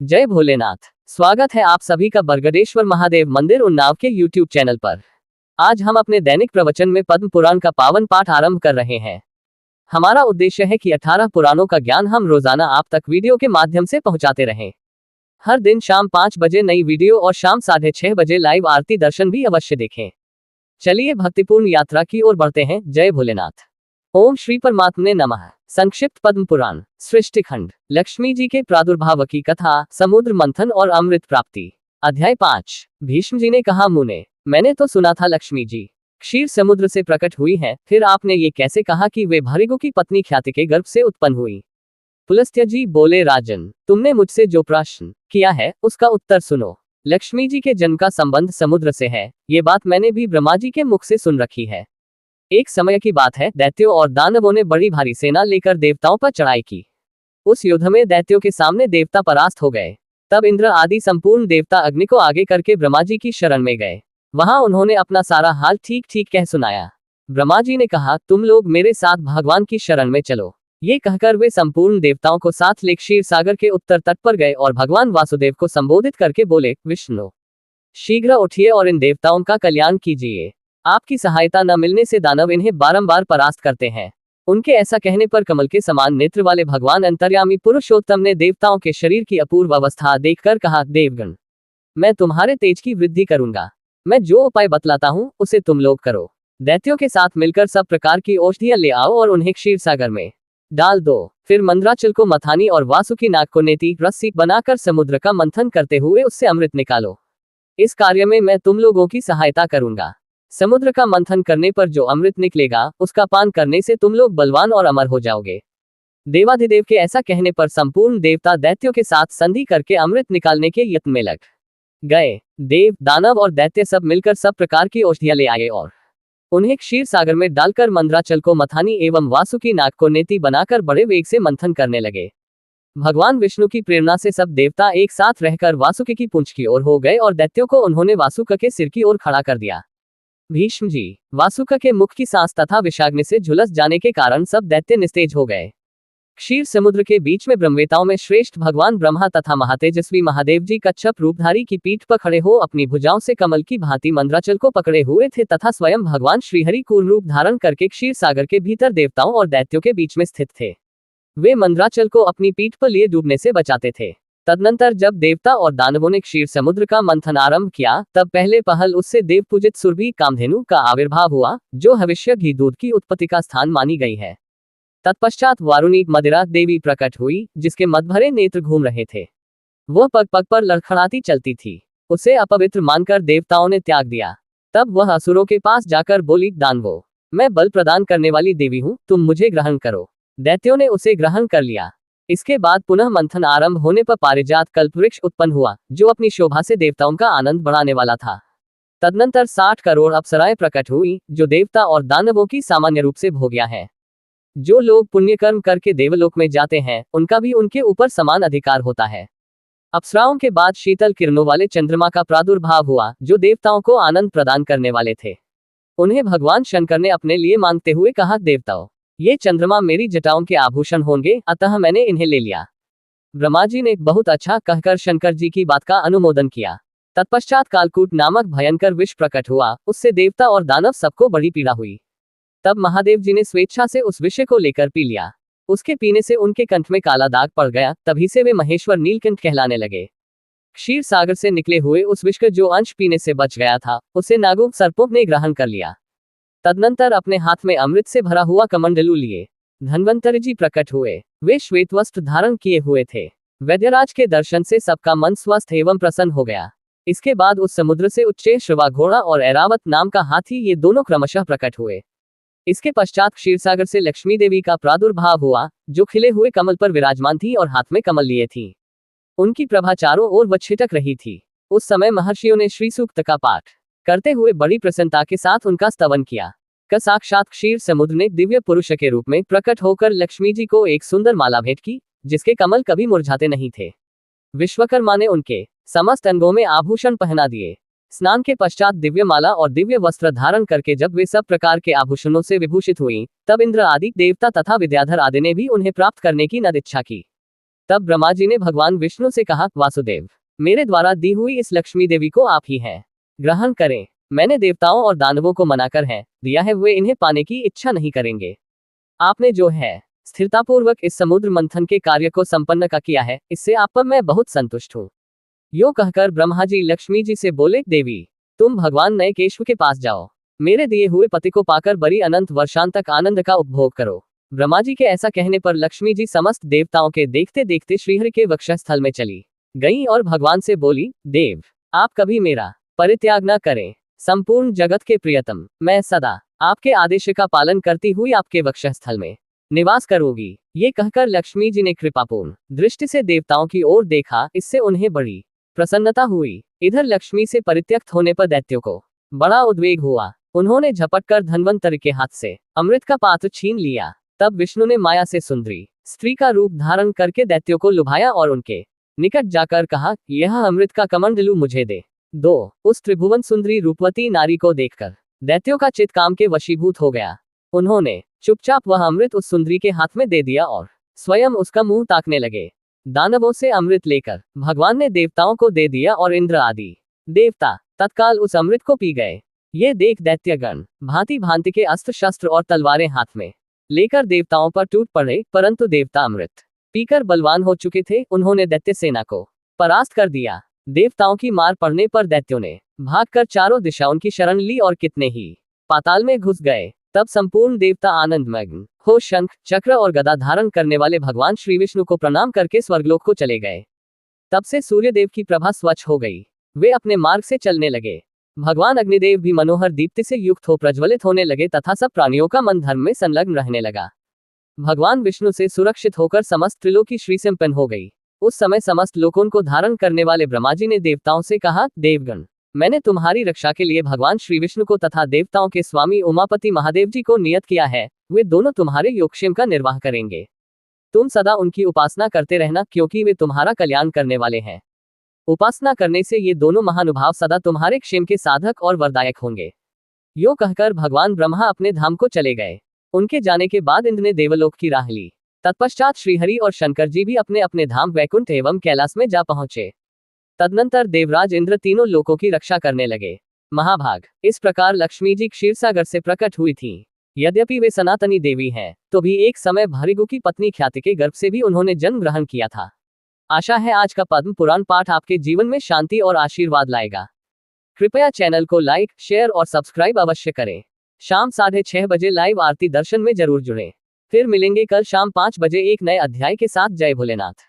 जय भोलेनाथ। स्वागत है आप सभी का बरगदेश्वर महादेव मंदिर उन्नाव के YouTube चैनल पर। आज हम अपने दैनिक प्रवचन में पद्म पुराण का पावन पाठ आरंभ कर रहे हैं। हमारा उद्देश्य है कि 18 पुराणों का ज्ञान हम रोजाना आप तक वीडियो के माध्यम से पहुंचाते रहें। हर दिन शाम 5 बजे नई वीडियो और शाम 6:30 बजे लाइव आरती दर्शन भी अवश्य देखें। चलिए भक्तिपूर्ण यात्रा की ओर बढ़ते हैं। जय भोलेनाथ। ओम श्री परमात्मने नमः। संक्षिप्त पद्म पुराण सृष्टिखंड। लक्ष्मी जी के प्रादुर्भाव की कथा, समुद्र मंथन और अमृत प्राप्ति। अध्याय 5। भीष्म जी ने कहा, मुने, मैंने तो सुना था लक्ष्मी जी क्षीर समुद्र से प्रकट हुई हैं, फिर आपने ये कैसे कहा कि वे भृगु की पत्नी ख्याति के गर्भ से उत्पन्न हुई? पुलस्त्य जी बोले, राजन, तुमने मुझसे जो प्रश्न किया है उसका उत्तर सुनो। लक्ष्मी जी के जन्म का संबंध समुद्र से है, ये बात मैंने भी ब्रह्मा जी के मुख से सुन रखी है। एक समय की बात है, दैत्यों और दानवों ने बड़ी भारी सेना लेकर देवताओं पर चढ़ाई की। उस युद्ध में दैत्यों के सामने देवता परास्त हो गए। तब इंद्र आदि संपूर्ण देवता अग्नि को आगे करके ब्रह्मा जी की शरण में गए। वहां उन्होंने अपना सारा हाल ठीक ठीक कह सुनाया। ब्रह्मा जी ने कहा, तुम लोग मेरे साथ भगवान की शरण में चलो। ये कहकर वे संपूर्ण देवताओं को साथ ले क्षीर सागर के उत्तर तट पर गए और भगवान वासुदेव को संबोधित करके बोले, विष्णु, शीघ्र उठिए और इन देवताओं का कल्याण कीजिए। आपकी सहायता न मिलने से दानव इन्हें बारंबार परास्त करते हैं। उनके ऐसा कहने पर कमल के समान नेत्र वाले भगवान अंतर्यामी पुरुषोत्तम ने देवताओं के शरीर की अपूर्व अवस्था देखकर कहा, देवगण, मैं तुम्हारे तेज की वृद्धि करूंगा। मैं जो उपाय बतलाता हूँ उसे तुम लोग करो। दैत्यों के साथ मिलकर सब प्रकार की औषधियां ले आओ और उन्हें क्षीर सागर में डाल दो। फिर मंदराचल को मथानी और वासुकी नाग को नेति रस्सी बनाकर समुद्र का मंथन करते हुए उससे अमृत निकालो। इस कार्य में मैं तुम लोगों की सहायता करूंगा। समुद्र का मंथन करने पर जो अमृत निकलेगा उसका पान करने से तुम लोग बलवान और अमर हो जाओगे। देवाधिदेव के ऐसा कहने पर संपूर्ण देवता दैत्यों के साथ संधि करके अमृत निकालने के यत्न में लग गए। देव, दानव और दैत्य सब मिलकर सब प्रकार की औषधियां ले आए और उन्हें क्षीर सागर में डालकर मंदराचल को मथानी एवं वासुकी नाग को नेति बनाकर बड़े वेग से मंथन करने लगे। भगवान विष्णु की प्रेरणा से सब देवता एक साथ रहकर वासुकी की पूंछ की ओर हो गए और दैत्यों को उन्होंने वासुक के सिर की ओर खड़ा कर दिया। भीष्म जी, वासुक के मुख की सांस तथा विषाग्नि से झुलस जाने के कारण सब दैत्य निस्तेज हो गए। क्षीर समुद्र के बीच में ब्रह्मवेताओं में श्रेष्ठ भगवान ब्रह्मा तथा महातेजस्वी महादेव जी कच्छप रूपधारी की पीठ पर खड़े हो अपनी भुजाओं से कमल की भांति मंदराचल को पकड़े हुए थे तथा स्वयं भगवान श्रीहरि कूर्म रूप धारण करके क्षीर सागर के भीतर देवताओं और दैत्यों के बीच में स्थित थे। वे मंदराचल को अपनी पीठ पर लिए डूबने से बचाते थे। तदनंतर जब देवता और दानवों ने क्षीर समुद्र का मंथन आरंभ किया, तब पहले पहल उससे देव पूजित सुरभि कामधेनु का आविर्भाव हुआ, जो भविष्य घी दूध की उत्पत्ति का स्थान मानी गई है। तत्पश्चात वारुणी मदिरा देवी प्रकट हुई, जिसके मदभरे नेत्र घूम रहे थे। वह पग पग पर लड़खड़ाती चलती थी। उसे अपवित्र मानकर देवताओं ने त्याग दिया। तब वह असुरों के पास जाकर बोली, दानवों, मैं बल प्रदान करने वाली देवी हूँ, तुम मुझे ग्रहण करो। दैत्यों ने उसे ग्रहण कर लिया। इसके बाद पुनः मंथन आरंभ होने पर पारिजात कल्पवृक्ष उत्पन्न हुआ, जो अपनी शोभा से देवताओं का आनंद बढ़ाने वाला था। तदनंतर 60 करोड़ अप्सराएं प्रकट हुई, जो देवता और दानवों की सामान्य रूप से भोग्या है। जो लोग पुण्यकर्म करके देवलोक में जाते हैं, उनका भी उनके ऊपर समान अधिकार होता है। अप्सराओं के बाद शीतल किरणों वाले चंद्रमा का प्रादुर्भाव हुआ, जो देवताओं को आनंद प्रदान करने वाले थे। उन्हें भगवान शंकर ने अपने लिए मांगते हुए कहा, देवताओं, ये चंद्रमा मेरी जटाओं के आभूषण होंगे, अतः मैंने इन्हें ले लिया। ब्रह्मा जी ने बहुत अच्छा कहकर शंकर जी की बात का अनुमोदन किया। तत्पश्चात कालकूट नामक भयंकर विष प्रकट हुआ, उससे देवता और दानव सबको बड़ी पीड़ा हुई। तब महादेव जी ने स्वेच्छा से उस विषय को लेकर पी लिया। उसके पीने से उनके कंठ में काला दाग पड़ गया, तभी से वे महेश्वर नीलकंठ कहलाने लगे। क्षीर सागर से निकले हुए उस विष का जो अंश पीने से बच गया था, उसे नागों सर्पों ने ग्रहण कर लिया। तदनंतर अपने हाथ में अमृत से भरा हुआ कमंडलू लिए धन्वंतरि जी प्रकट हुए। वे श्वेत वस्त्र धारण किए हुए थे। वैद्यराज के दर्शन से सबका मन स्वस्थ एवं प्रसन्न हो गया। इसके बाद उस समुद्र से उच्चे श्रवा घोड़ा और ऐरावत नाम का हाथी, ये दोनों क्रमशः प्रकट हुए। इसके पश्चात क्षीरसागर से लक्ष्मी देवी का प्रादुर्भाव हुआ, जो खिले हुए कमल पर विराजमान थी और हाथ में कमल लिए थी। उनकी प्रभा चारों ओर छिटक रही थी। उस समय महर्षियों ने श्री सूक्त का पाठ करते हुए बड़ी प्रसन्नता के साथ उनका स्तवन किया। साक्षात क्षीर समुद्र ने दिव्य पुरुष के रूप में प्रकट होकर लक्ष्मी जी को एक सुंदर माला भेंट की, जिसके कमल कभी मुरझाते नहीं थे। विश्वकर्मा ने उनके समस्त अंगों में आभूषण पहना दिए। स्नान के पश्चात दिव्य माला और दिव्य वस्त्र धारण करके जब वे सब प्रकार के आभूषणों से विभूषित हुई, तब इंद्र आदि देवता तथा विद्याधर आदि ने भी उन्हें प्राप्त करने की नद इच्छा की। तब ब्रह्मा जी ने भगवान विष्णु से कहा, वासुदेव, मेरे द्वारा दी हुई इस लक्ष्मी देवी को आप ही हैं, ग्रहण करें। मैंने देवताओं और दानवों को मनाकर है दिया है, वे इन्हें पाने की इच्छा नहीं करेंगे। आपने जो है स्थिरतापूर्वक इस समुद्र मंथन के कार्य को संपन्न का किया है, इससे आप पर मैं बहुत संतुष्ट हूँ। यो कहकर ब्रह्मा जी लक्ष्मी जी से बोले, देवी, तुम भगवान नए केशव के पास जाओ, मेरे दिए हुए पति को पाकर बड़ी अनंत वर्षांतक आनंद का उपभोग करो। ब्रह्मा जी के ऐसा कहने पर लक्ष्मी जी समस्त देवताओं के देखते देखते श्रीहरि के वक्षस्थल में चली गई और भगवान से बोली, देव, आप कभी मेरा परित्याग न करें। संपूर्ण जगत के प्रियतम, मैं सदा आपके आदेश का पालन करती हुई आपके वक्षस्थल में निवास करूंगी। ये कहकर लक्ष्मी जी ने कृपापूर्ण दृष्टि से देवताओं की ओर देखा, इससे उन्हें बड़ी प्रसन्नता हुई। इधर लक्ष्मी से परित्यक्त होने पर दैत्यों को बड़ा उद्वेग हुआ। उन्होंने झपटकर धन्वंतरि के हाथ से अमृत का पात्र छीन लिया। तब विष्णु ने माया से सुंदरी स्त्री का रूप धारण करके दैत्यों को लुभाया और उनके निकट जाकर कहा, यह अमृत का कमंडलू मुझे दे दो। उस त्रिभुवन सुंदरी रूपवती नारी को देखकर दैत्यों का चित्त काम के वशीभूत हो गया। उन्होंने चुपचाप वह अमृत उस सुंदरी के हाथ में दे दिया और स्वयं उसका मुंह ताकने लगे। दानवों से अमृत लेकर भगवान ने देवताओं को दे दिया और इंद्र आदि देवता तत्काल उस अमृत को पी गए। ये देख दैत्यगण भांति भांति के अस्त्र शस्त्र और तलवारें हाथ में लेकर देवताओं पर टूट पड़े, परंतु देवता अमृत पीकर बलवान हो चुके थे। उन्होंने दैत्य सेना को परास्त कर दिया। देवताओं की मार पड़ने पर दैत्यों ने भागकर चारों दिशाओं की शरण ली और कितने ही पाताल में घुस गए। तब संपूर्ण देवता आनंदमग्न हो शंख चक्र और गदा धारण करने वाले भगवान श्री विष्णु को प्रणाम करके स्वर्गलोक को चले गए। तब से सूर्यदेव की प्रभा स्वच्छ हो गई, वे अपने मार्ग से चलने लगे। भगवान अग्निदेव भी मनोहर दीप्ति से युक्त हो प्रज्वलित होने लगे तथा सब प्राणियों का मन धर्म में संलग्न रहने लगा। भगवान विष्णु से सुरक्षित होकर समस्त त्रिलोकी श्री संपन्न हो गई। उस समय समस्त लोकों को धारण करने वाले ब्रह्मा जी ने देवताओं से कहा, देवगण, मैंने तुम्हारी रक्षा के लिए भगवान श्री विष्णु को तथा देवताओं के स्वामी उमापति महादेव जी को नियत किया है। वे दोनों तुम्हारे योगक्षेम का निर्वाह करेंगे। तुम सदा उनकी उपासना करते रहना, क्योंकि वे तुम्हारा कल्याण करने वाले हैं। उपासना करने से ये दोनों महानुभाव सदा तुम्हारे क्षेम के साधक और वरदायक होंगे। यो कहकर भगवान ब्रह्मा अपने धाम को चले गए। उनके जाने के बाद इंद्र ने देवलोक की राह ली। तत्पश्चात श्रीहरि और शंकर जी भी अपने अपने धाम वैकुंठ एवं कैलाश में जा पहुंचे। तदनंतर देवराज इंद्र तीनों लोकों की रक्षा करने लगे। महाभाग, इस प्रकार लक्ष्मी जी क्षीरसागर से प्रकट हुई थी। यद्यपि वे सनातनी देवी हैं, तो भी एक समय भृगु की पत्नी ख्याति के गर्भ से भी उन्होंने जन्म ग्रहण किया था। आशा है आज का पद्म पुराण पाठ आपके जीवन में शांति और आशीर्वाद लाएगा। कृपया चैनल को लाइक, शेयर और सब्सक्राइब अवश्य करें। शाम 6:30 बजे लाइव आरती दर्शन में जरूर जुड़ें। फिर मिलेंगे कल शाम 5 बजे एक नए अध्याय के साथ। जय भोलेनाथ।